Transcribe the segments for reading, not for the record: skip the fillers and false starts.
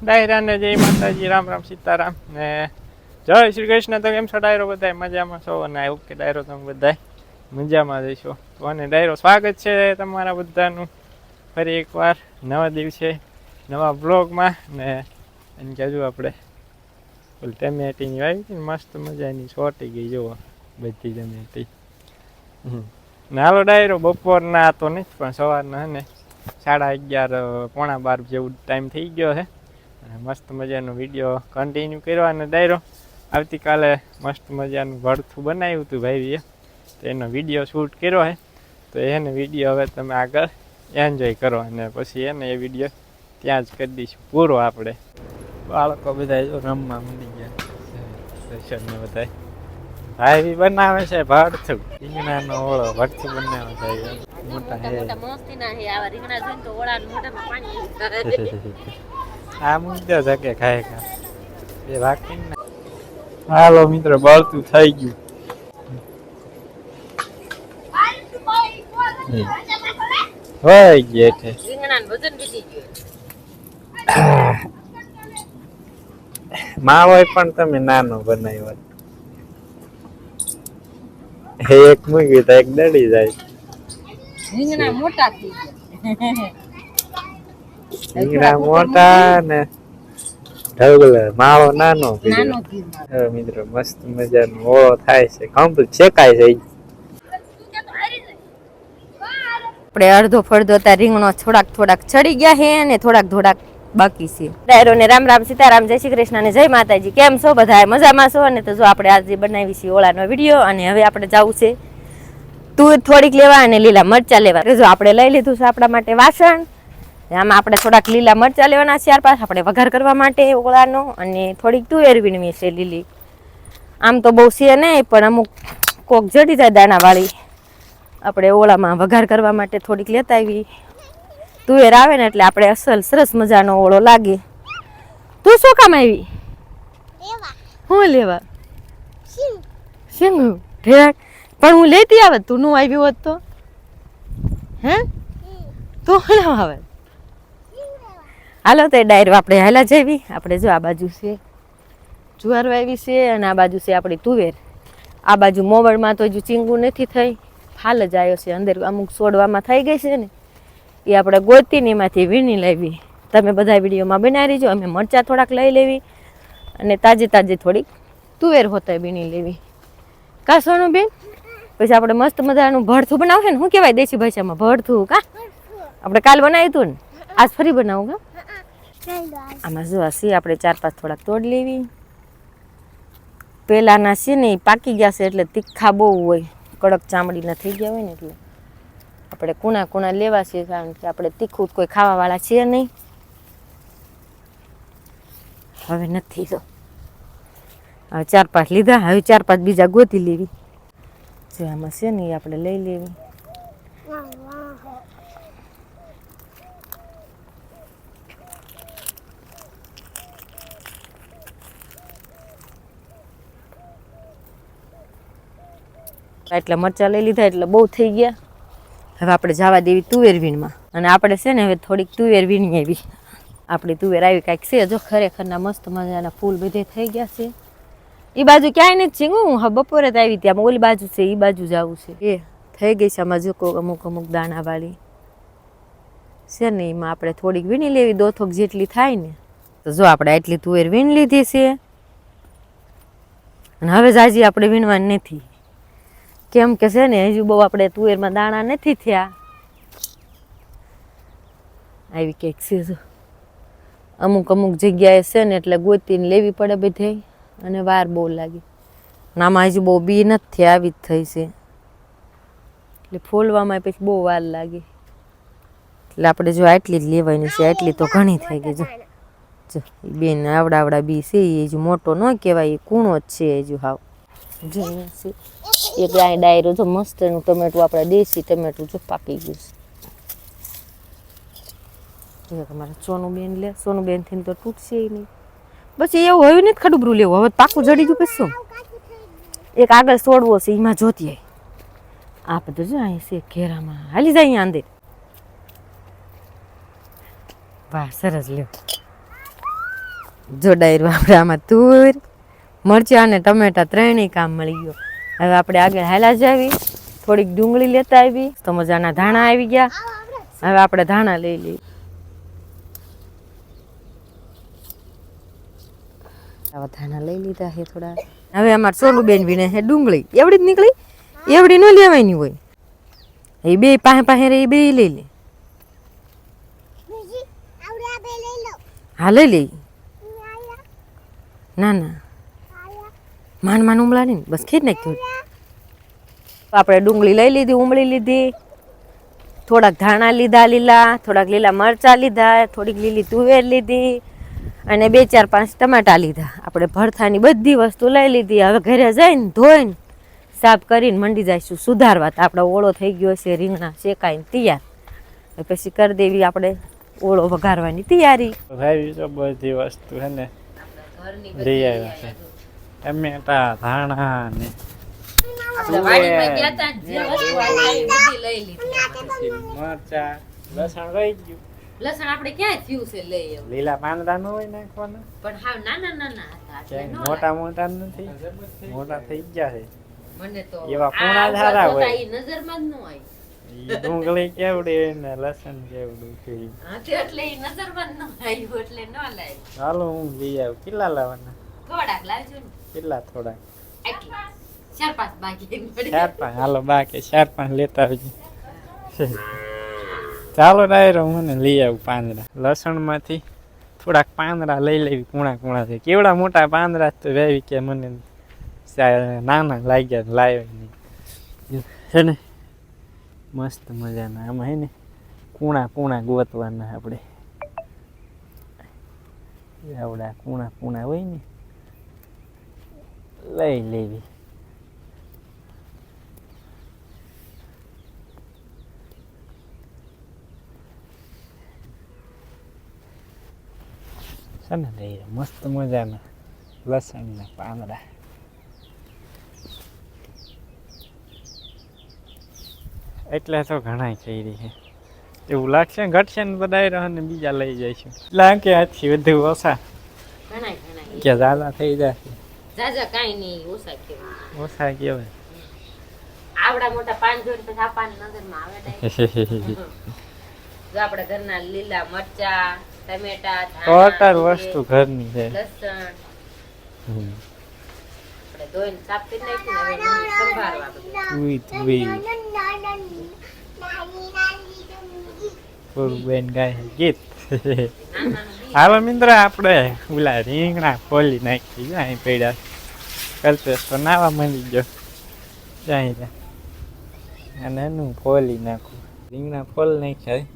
ડાયરાને જય માતાજી, રામ રામ સીતારામ ને જય શ્રી કૃષ્ણ. તો કેમ છો ડાયરો? બધા મજામાં છો? અને આવું કે ડાયરો તમે બધા મજામાં જઈશો તો. અને ડાયરો સ્વાગત છે તમારા બધાનું ફરી એકવાર નવા દિવસે નવા બ્લોગમાં. ને એની કહેજો આપણે ઓલી ટમેટીની વાવી હતી ને મસ્ત મજાની છોટી ગઈ જુઓ બધી ટમેટી. નાલો ડાયરો બપોરના તો નહીં પણ સવારના હે ને 11:30 પોણા 12 જેવું ટાઈમ થઈ ગયો છે. મસ્ત મજાનો વિડીયો કન્ટિન્યુ કર્યો. અને ડાયરો આવતીકાલે મસ્ત મજાનું ભરથું બનાવ્યું હતું ભાઈએ, તો એનો વિડીયો શૂટ કર્યો છે. તો એને વિડીયો હવે તમે આગળ એન્જોય કરો અને પછી એને એ વિડીયો ત્યાં જ કરી દઈશું પૂરો. આપણે બાળકો બધા જો રમવા મળી ગયા ને બધા ભાઈ બનાવે છે ભરથું, રીંગણાનો ઓળો ભરથું બનાવે છે મોટા આ મુદ્દો છે કે ખાય ખા એ વાકી ને. હાલો મિત્રો, બળતું થઈ ગયું. હોય ગયા છે માવો પણ તમે નાનો બનાવ્યો. એક મૂકી તો એક દડી જાય. રીંગણા મોટા થઈ ગયા. રીંગણા મોટા ને ઢગલે માવો નાનો મિત્રો. મસ્ત મજાનો ઓળો થાય છે, કમ્પ્લીટ શેકાય છે. આપણે અડધો ફળધો રીંગણો થોડાક ચડી ગયા છે અને થોડાક બાકી છે. ડાયરો ને રામ રામ સીતારામ, જય શ્રી કૃષ્ણ અને જય માતાજી. કેમ છો બધા? મજામાં છો? અને તો જો આપણે આજે બનાવી છે ઓળાનો વિડીયો. અને હવે આપણે જવું છે તુર થોડીક લેવા અને લીલા મરચા લેવા. જો આપણે લઈ લીધું છે આપણા માટે વાસણ. આમાં આપણે થોડાક લીલા મરચા લેવાના 4-5 આપણે વઘાર કરવા માટે ઓળાનો. અને થોડીક તુવેર વીણવી છે લીલી. આમ તો બહુ છે નહીં પણ અમુક કોક જડી જાય દાણાવાળી. આપણે ઓળામાં વઘાર કરવા માટે થોડીક લેતા આવી. તુવેર આવે ને એટલે આપણે અસલ સરસ મજાનો ઓળો લાગે. તું શું કામ આવી? હું લેવા શેંગ ઢેરાક પણ હું લેતી આવત. તું નું આવી હોત તો હે તું ના આવે. હાલો તો ડાયરો આપણે હાલા જવી. આપણે જો આ બાજુ છે જુવાર વાવી છે અને આ બાજુ છે આપણી તુવેર. આ બાજુ મોવડમાં તો હજુ ચીંગું નથી થઈ, ફાલ જ આવ્યો છે. અંદર અમુક છોડવામાં થઈ ગઈ છે ને એ આપણે ગોતીને એમાંથી વીણી લાવી. તમે બધા વિડીયોમાં બનાવી રહીજો. અમે મરચાં થોડાક લઈ લેવી અને તાજે થોડીક તુવેર હોતા વીણી લેવી. કા સોનું બેન? પછી આપણે મસ્ત મજાનું ભરથું બનાવશે ને. શું કહેવાય દેશી ભાષામાં? ભરથું. કા આપણે કાલ બનાવ્યું હતું ને, આજ ફરી બનાવું. કા આમાં જો હસી આપણે 4-5 થોડાક તોડ લેવી. પેલાના છે ને પાકી ગયા છે એટલે તીખા બહુ હોય, કડક ચામડીના થઈ ગયા હોય ને એટલે આપણે કુણા લેવા છે. કારણ કે આપણે તીખું કોઈ ખાવાવાળા છે નહીં. હવે નથી તો હવે 4-5 લીધા, હવે 4-5 બીજા ગોતી લેવી. જે આમાં છે ને એ આપણે લઈ લેવી. એટલા મરચાં લઈ લીધા એટલે બહુ થઈ ગયા. હવે આપણે જવા દેવી તુવેર વીણમાં. અને આપણે છે ને હવે થોડીક તુવેર વીણી આવી. આપણી તુવેર આવી કાંઈક છે જો ખરેખરના મસ્ત મજાના ફૂલ બધે થઈ ગયા છે. એ બાજુ ક્યાંય નથી છીંગું. હું હા બપોરે જ આવી ત્યાં ઓલી બાજુ છે એ બાજુ જવું છે. એ થઈ ગઈ છે આમાં જો અમુક દાણાવાળી છે ને એમાં આપણે થોડીક વીણી લેવી. 2 થોક જેટલી થાય ને. તો જો આપણે આટલી તુવેર વીણી લીધી છે. અને હવે જાજી આપણે વીણવાની નથી. કેમ કે છે ને હજુ બહુ આપણે તુવેરમાં દાણા નથી થયા. આવી કંઈક છે જો અમુક જગ્યાએ છે ને એટલે ગોતીને લેવી પડે બધે અને વાર બહુ લાગે. આમાં હજુ બહુ બી નથી થયા, આવી જ થઈ છે એટલે ફોલવામાં પછી બહુ વાર લાગે. એટલે આપણે જો આટલી જ લેવાની છે. આટલી તો ઘણી થઈ ગઈ. જો બેન આવડા બી છે એ હજુ મોટો ન કહેવાય, એ કૂણો જ છે હજુ હાવ. જો એક ગાય ડાયરો જો મસ્ત એનું ટમેટું, આપણે દેશી ટમેટું જો પાકી ગયું છે. તમારે સોનુબેન લે, સોનુબેન થી તો તૂટશે નહીં. પછી એવું હોય નથી ખડુબરું લેવું. હવે પાકું જડી ગયું પછી શું? એક આગળ છોડવો છે એમાં જોતી આ બધું જો અહીં છે ઘેરામાં હાલી જાય અહીંયા અંદર. વાહ સરસ લ્યો જો ડાયરો આપણે આમાં તુર મરચાં અને ટમેટા ત્રણેય કામ મળી ગયો. હવે આપણે આગળ હાલા જાવી, થોડીક ડુંગળી લેતા આવી, તો મજાના ધાણા આવી ગયા. હવે આપણે ધાણા લઈ લઈએ. આવા ધાણા લઈ લીધા છે થોડા. હવે અમારે સોનું બેન વીણે છે ડુંગળી, એવડી જ નીકળી, એવડી ન લેવાની હોય. એ બે પાસે પાસે રે, એ બે લઈ લે. હા લઈ લઈ. ના ના માન ઉમળા નહીં, બસ ખેડ નાખ. આપણે ડુંગળી લઈ લીધી, ઉમળી લીધી, થોડાક ધાણા લીધા લીલા, થોડાક લીલા મરચાં લીધા, થોડીક લીલી તુવેર લીધી અને 2-4-5 ટમાટા લીધા. આપણે ભરથાની બધી વસ્તુ લઈ લીધી. હવે ઘરે જઈને ધોઈને સાફ કરીને મંડી જઈશું સુધારવા. તો આપણે ઓળો થઈ ગયો છે, રીંગણા શેકાઈને તૈયાર. પછી કરી દેવી આપણે ઓળો વઘારવાની તૈયારી. ભાઈ તો બધી વસ્તુ છે ને લઈ આવ્યા છે, ટમેટા, ધાણા ને મરચા, લસણ રહી ગયું. લસણ આપણે ક્યાં થયું છે લઈ આવ્યો. લીલા પાંદડા ન હોય નાખવાના, પણ હાવ નાના મોટા મોટા નથી, મોટા થઈ ગયા છે. મને તો એવા પૂણા ધારા હોય. નજરમાં જ ન હોય. ઈ ડુંગળી કેવડી ને લસણ કેવડું છે. એટલે ઈ નજરમાં ન આવ્યું એટલે ન લાય. ચાલો હું લઈ આવું. કેટલા લાવવાના? થોડાક લાવજો ને. કેટલા થોડાક? 4-5 બાકી. 4-5 હાલો, બાકી 4-5 લેતા આવજો. ચાલો ડાયરો મને લઈ આવું પાંદડા. લસણમાંથી થોડાક પાંદડા લઈ લેવી, કૂણા કૂણા છે. કેવડા મોટા પાંદડા તો વેવી કે મને નાના લાગ્યા, લાવ્યા નહીં છે ને. મસ્ત મજાના આમાં હે ને કૂણા કૂણા ગોતવાના આપણે. આવડા કૂણા કૂણા હોય ને લઈ લેવી. છે ને લઈ મસ્ત મજાના લસણના પાંદડા. એટલે તો ઘણા થઈ રહી છે. એવું લાગશે ઘટશે ને બધા રહે ને બીજા લઈ જઈશું. લાગે આથી વધુ ઓછા કે ઝાલા થઈ જશે. જાજા કાઈ નહીં, ઓછા કેવાય. ઓછા કેવાય. આવડા મોટા પાન જોઈને પછી આપણને નજરમાં આવે. જો આપણે ઘરના લીલા મરચા, ટમેટા, ટોટલ વસ્તુ ઘરની છે. લસણ આપણે ધોઈને સાફ કરી નાખ્યું ને હવે સંભાળવા બધું. બેન ગાય ગીત. હાલો મિત્ર, આપણે ઓલા રીંગણા ફોલી નાખી જાય પડ્યા. કલ્પેશ તો નાવા મળી ગયો જાય અને એનું ફોલી નાખું. રીંગણા ફોલ નાખ્યા.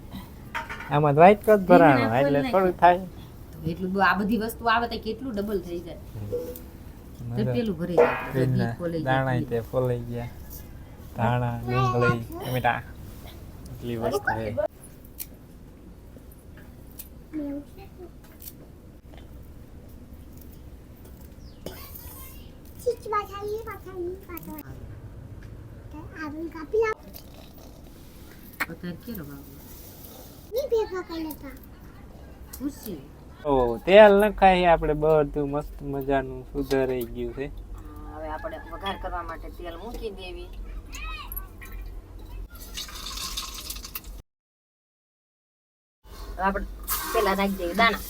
આમાં વ્હાઈટ કટ ભરાણો એટલે થોડું થાય. એટલું આ બધી વસ્તુ આવે તો કેટલું ડબલ થઈ જાય. પેલું ભરી જાય. દાણા તે ફોલાઈ ગયા. ધાણા, ડુંગળી, ટમેટા, એટલી વસ્તુ છે. તેલ નખાય આપણે બધું મસ્ત મજાનું સુધારાઈ ગયું છે. હવે આપણે વઘાર કરવા માટે તેલ મૂકી દેવી. આપણે પેલા નાખી દઈએ દાણા.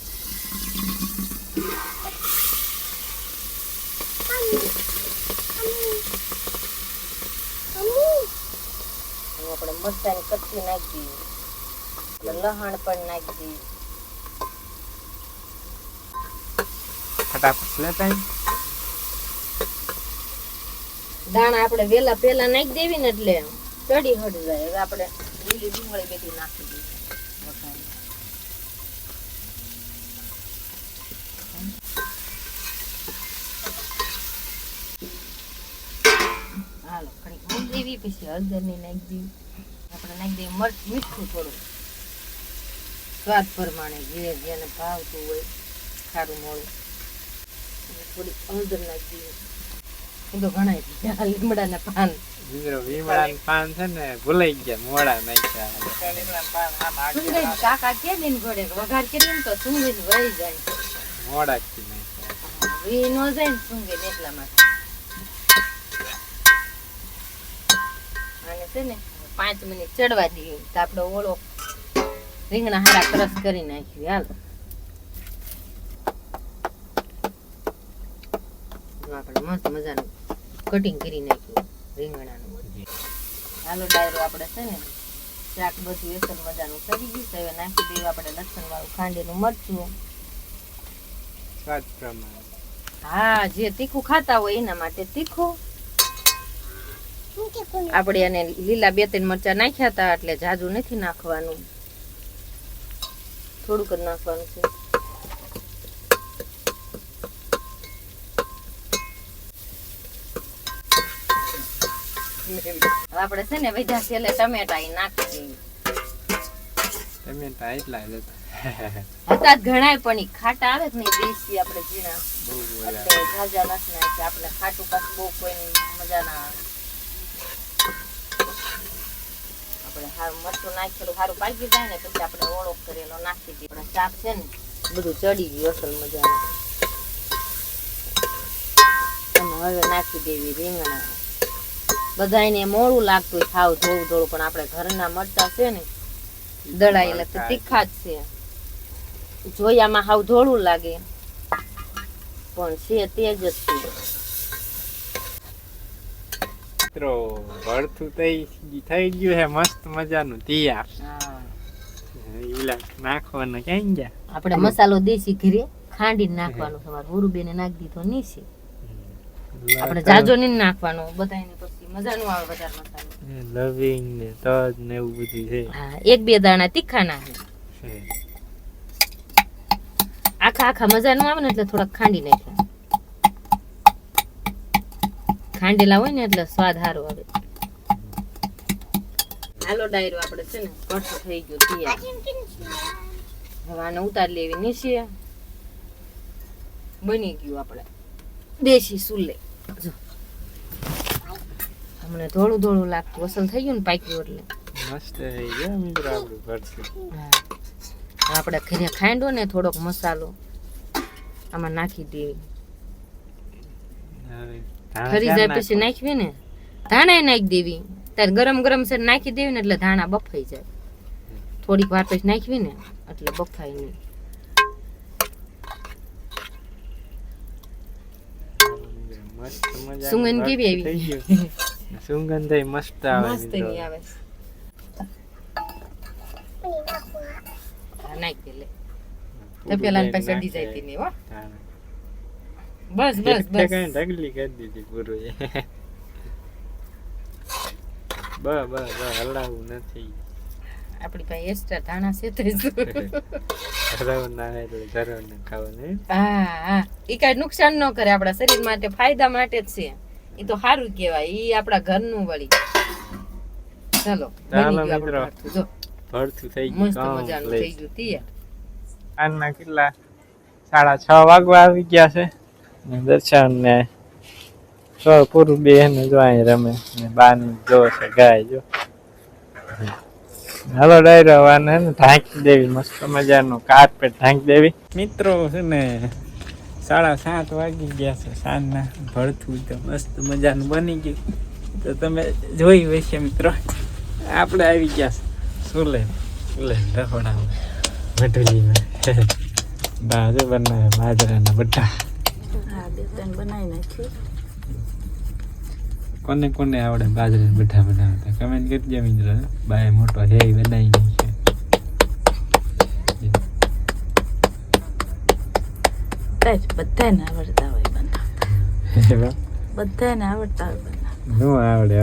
આપણે મરચાની કટકી નાખી દઈએ, લસણ પણ નાખી દઈએ. ફટાફટ લેતા દાણા આપણે વેલા પેલા નાખી દેવી ને એટલે ચડી હટ જાય. હવે આપણે લીલી ડુંગળી બેટી નાખી દઈએ. હાલો કડીક મૂકી દેવી, પછી હળદર ની નાખી દેવી. આપણે નાખી દેવી મીઠું થોડું સ્વાદ પ્રમાણે, જે જેને ભાવતું હોય ખારું મોડું. થોડી હળદર નાખી દેવી. એ તો ઘણા લીમડાના પાન. લીમડાના પાન છે ને ભૂલાઈ ગયા, મોડા નાખ્યા. કાકા કે ને ઘોડે વઘાર કરીને તો સુંગળી વળી જાય. મોડાથી નહીં ઈ નો જાય ને સૂંઘે ને એટલા માટે આને છે ને 5 મિનિટ ચડવા દઈએ તો આપણે ઓળો રીંગણા હારા ક્રશ કરી નાખીએ હાલો આપણે મસ્ત મજાનું કટિંગ કરી નાખ્યું રીંગણાનું હાલો ડાયરો આપણે છે ને શાક બધું એસર મજાનું ચડી ગયું છે હવે નાખી દઈએ આપણે લસણ વાળું ખાંડેલું મરચું સ્વાદ પ્રમાણે હા જે તીખું ખાતા હોય એના માટે તીખું આપણે એને લીલા 2-3 મરચા નાખ્યા હતા એટલે જાજુ નથી નાખવાનું થોડુંક જ નાખવાનું છે આપણે છે ને વૈધા છેલ્લે ટમેટા ઈ નાખી દઈએ ટમેટા એટલા જ હતા ઘણાય પણ ઈ ખાટા આવે કે નહીં દેશી આપણે ઝીણા બહુ એટલે ઝાઝા નાખી નાખીએ આપણે ખાટું પાછું બહુ કોઈ મજા ના આવે આપણે સારું મરચું નાખેલું સારું પાકી જાય ને પછી આપણે ઓળો કરેલો નાખી દઈએ આપણે શાક છે ને બધું ચડી ગયું અસલ મજાનું અને હવે નાખી દેવી રીંગણા બધાને મોડું લાગતું ખાવ થોડું થોડું પણ આપણે ઘરના મરચા છે ને દળાયેલા તો તીખા જ છે જોયામાં હાવ ધોળું લાગે પણ છે તેજ જ છે મિત્રો ભરથું થઈ ગયું હે મસ્ત મજાનું તૈયાર ઈલા નાખવાનું ક્યાં ગયા આપણે મસાલો દેશી ઘરે ખાંડી નાખવાનો તમારે હુરુબેને નાખી દીધો નીચે આપણે જાજો નહીં નાખવાનો બધાને પછી મજા નું આવે વધારે મસાલો લવિંગ ને તજ ને એવું બધું છે હા 1-2 દાણા તીખા નાખે આખા મજા નું આવે ને એટલે થોડાક ખાંડી નાખ્યા ખાંડેલા હોય ને એટલે સ્વાદ સારો આવે હાલો ડાયરો આપણે છે ને કટકો થઈ ગયો તૈયાર હવે આને ઉતારી લેવી નીચે બની ગયું આપણે દેશી સુલે જો હમણાં થોડું થોડું લાગતું અસલ થઈ ગયું ને પાક્યું એટલે મસ્ત થઈ ગયું મિત્રો આપણું ભરથું આપણે ઘરે ખાંડો ને થોડોક મસાલો આમાં નાખી દેવી ખરી જાય પછી નાખવી ને ધાણા નાખી દેવી ત્યારે ગરમ ગરમ છે નાખી દેવી ને એટલે ધાણા બફાઈ જાય થોડીક વાર પછી નાખવી ને એટલે બફાય નહીં મસ્ત મજા સુગંધ કેવી આવી સુગંધ મસ્ત આવે મસ્ત ની આવે નાખી દે લે તો પેલા પાસે સડી જાય તી ને હો બસ બસ બસ કઈ ઢગલી કરી દીધી પૂરું બસ હલાવું નથી આપણી પાસે એક્સ્ટ્રા ધાણા છે તો ધરવ ના એટલે ધરવ ને ખાવાનું હા ઈ કાંઈ નુકસાન ન કરે આપણા શરીર માટે ફાયદા માટે જ છે ઈ તો સારું કહેવાય ઈ આપણા ઘરનું વળી ચાલો બની ગયું આપણું ભરથું. જો ભરથું થઈ મસ્ત ગયું મજાનું થઈ ગયું તૈયાર આજના કેટલા 6:30 વાગવા આવી ગયા છે ને દર્શન ને પૂરું બે ને જો અહીં રમે ને બાની જો છે ગાય જો હાલો ડાયરો વાને ને ઢાંકી દેવી મસ્ત મજાનું કાર્પેટ ઢાંકી દેવી મિત્રો છે ને 7:30 વાગી ગયા છે સાંજના ભરથું તો મસ્ત મજાનું બની ગયું તો તમે જોઈ હશે મિત્રો આપણે આવી ગયા છે સુલે રખોડામાં ભટલીમાં બાજુ બનાવે બાજરાના બટા બનાવી નાખ્યું કોને કોને આવડે બાજરાના બટા બનાવતા કમેન્ટ કરજો મિત્રો બાય મોટો હે બનાવી નાખ્યો બધાને આવડતા હોય બનાવતા બધાને આવડતા હોય બનાવતા નો આવડે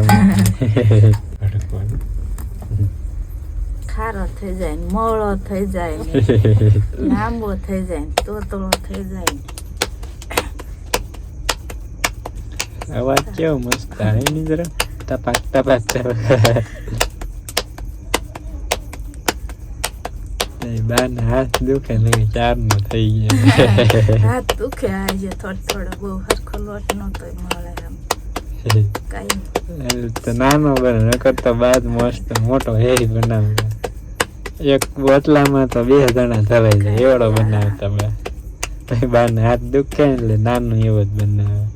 ખારો થઈ જાય ને મોળો થઈ જાય ને લાંબો થઈ જાય ને તોતળો થઈ જાય ને અવાજ કેવો મસ્ત આવે ની જરા ટપાક બાન હાથ દુખે ને ચાર નો થઈ ગયા હાથ દુખે આજે થોડો બહુ હરખો લોટ નતો મળે એમ કઈ તો નાનો બને નકર તો બાદ મસ્ત મોટો હેરી બનાવે એક બોટલામાં તો 2 જણા ધરાઈ જાય એવડો બનાવે તમે તો બાને હાથ દુખે ને એટલે નાનું એવો જ બનાવે.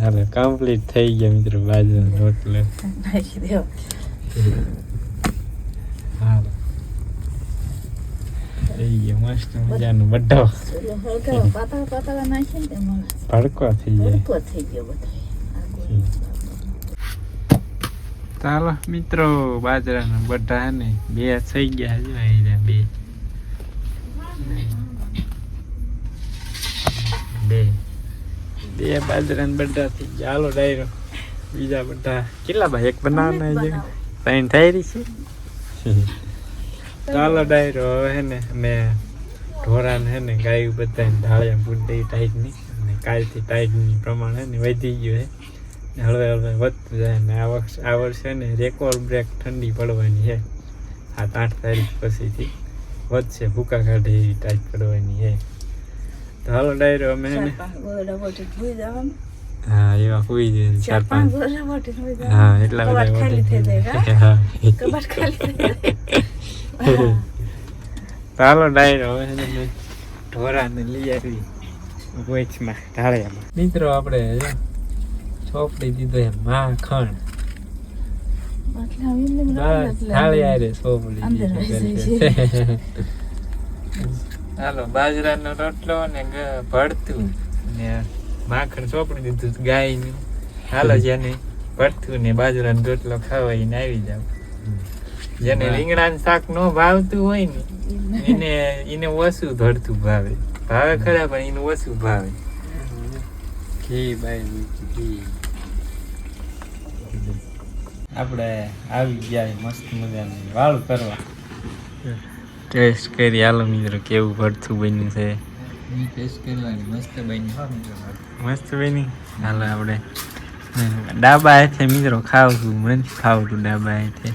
હાલો કમ્પ્લીટ થઈ ગયા મિત્રો બાજરાનો રોટલો. હાલો થઈ ગયો મસ્ત મજાનો બડ્ડો ભડકો થઈ જાય. ચાલો મિત્રો બાજરાના બટા ને બે થઈ ગયા છે અહીંયા બે બાજરાના બટા થઈ ગયા. હાલો ડાયરો બીજા બટા કેટલા ભાઈ એક બનાવવાના છે ત્રણ થઈ રહી છે. ચાલો ડાયરો હવે હે ને અમે ઢોરાને હે ને ગાયું બધાને ઢાળિયા પૂરી ટાઈટની અને કાલથી ટાઈટની પ્રમાણે ને વધી ગયું છે. હળવે હળવે વધતું જાય ને આ વર્ષે ને રેકોર્ડ બ્રેક ઠંડી પડવાની છે. 7-8 તારીખ પછીથી વધશે ભૂકા કાઢે એવી ટાઈટ પડવાની છે. તો હાલો ડાયરો અમે ને હા એવા હોઈ જાય 4-5 હા એટલા બધા ચાલો ડાયરો હવે ઢોરાને લઈ આવી ગોચમાં ઢાળિયામાં. મિત્રો આપણે ચોપડી દીધો એમ માખણ ઢાળિયા રે ચોપડી હાલો બાજરાનો રોટલો ને ભરતું ને માખણ ચોપડી દીધું ગાયનું. હાલો જેને ભરતું ને બાજરાનો રોટલો ખાવા એને આવી જાવ. જેને રીંગણાનું શાક નો ભાવતું હોય ને એને ઓછું ભરતું ભાવે ખરા પણ એનું ઓછું ભાવે. ઘી બાય ઘી આપણે આવી ગયા મસ્ત મજાની વાળું કરવા. ટેસ્ટ કરી હાલો મિત્રો કેવું ભરતું બન્યું છે. ટેસ્ટ કરવાની મસ્ત બન્યું મસ્ત બની. હાલો આપણે ડાબા હાથે મિત્રો ખાવ છું મને ખાવતું ડાબા હાથે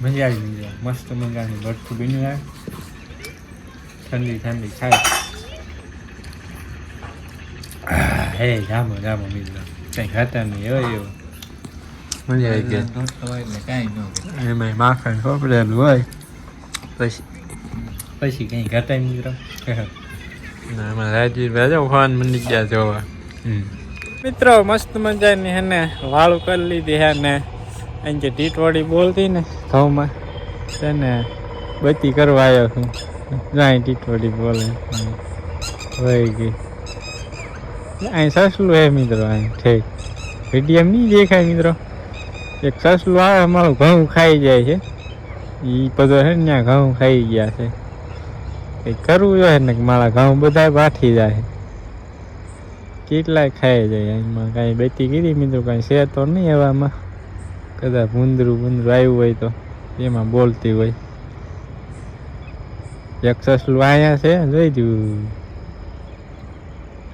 મજા આવી ગઈ. મસ્ત મજાનું ભરતું બન્યું. ઠંડી ઠંડી ખાય હે જામો જામો મિત્રો કઈ ખાતા નહીં હોય એવું મજા આવી ગઈ. એમાં માખણ ચોપડેલું હોય પછી કઈ ઘટાય મિત્રો. ના રાજવીર ફોન મંડી ગયા જોવા. મિત્રો મસ્ત મજાની હે ને વાળું કરી લીધી હે ને અહીં જે ટીટવાડી બોલતી ને ઘઉંમાં છે ને બત્તી કરવા આવ્યો છું. જાય ટીટવાડી બોલે વહી ગઈ. અહીં સસલું હે મિત્રો અહીં ઠેક વિડીયો નહીં દેખાય મિત્રો. એક સસલું આવે મારું ઘઉં ખાઈ જાય છે. એ બધો છે ને ત્યાં ઘઉં ખાઈ ગયા છે. કંઈક કરવું જોઈએ ને મારા ઘઉં બધા બાઠી જાય. કેટલાય ખાઈ જાય. એમાં કાંઈ બેટી કીધી મિત્રો કાંઈ છે તો નહીં એવામાં. કદાચ ભૂંદરું આવ્યું હોય તો એમાં બોલતી હોય. એક સસલું અહીંયા છે જોઈ દઉં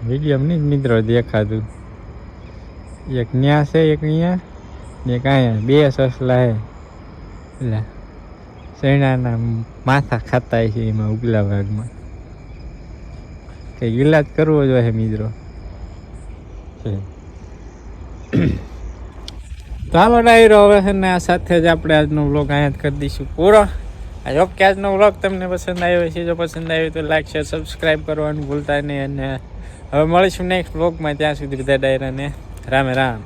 વિડીયો નહીં મિત્રો દેખાતું. એક ન્યા છે એક અહીંયા ને એક અહીંયા બે સસલા છે. એટલે શેણાના માથા ખાતા છે એમાં ઉપલા ભાગમાં. કંઈક ઈલાજ કરવો જોઈએ મિત્રો. ચાલો ડાયરો હવે છે ને આ સાથે જ આપણે આજનો વ્લોગ અહીંયા જ કરી દઈશું પૂરો. આ જો કે આજનો વ્લોગ તમને પસંદ આવ્યો છે. જો પસંદ આવ્યો તો લાઈક શેર સબસ્ક્રાઈબ કરવાનું ભૂલતા નહીં. અને હવે મળીશું નેક્સ્ટ વ્લોગમાં. ત્યાં સુધી બધા ડાયરાને રામે રામ.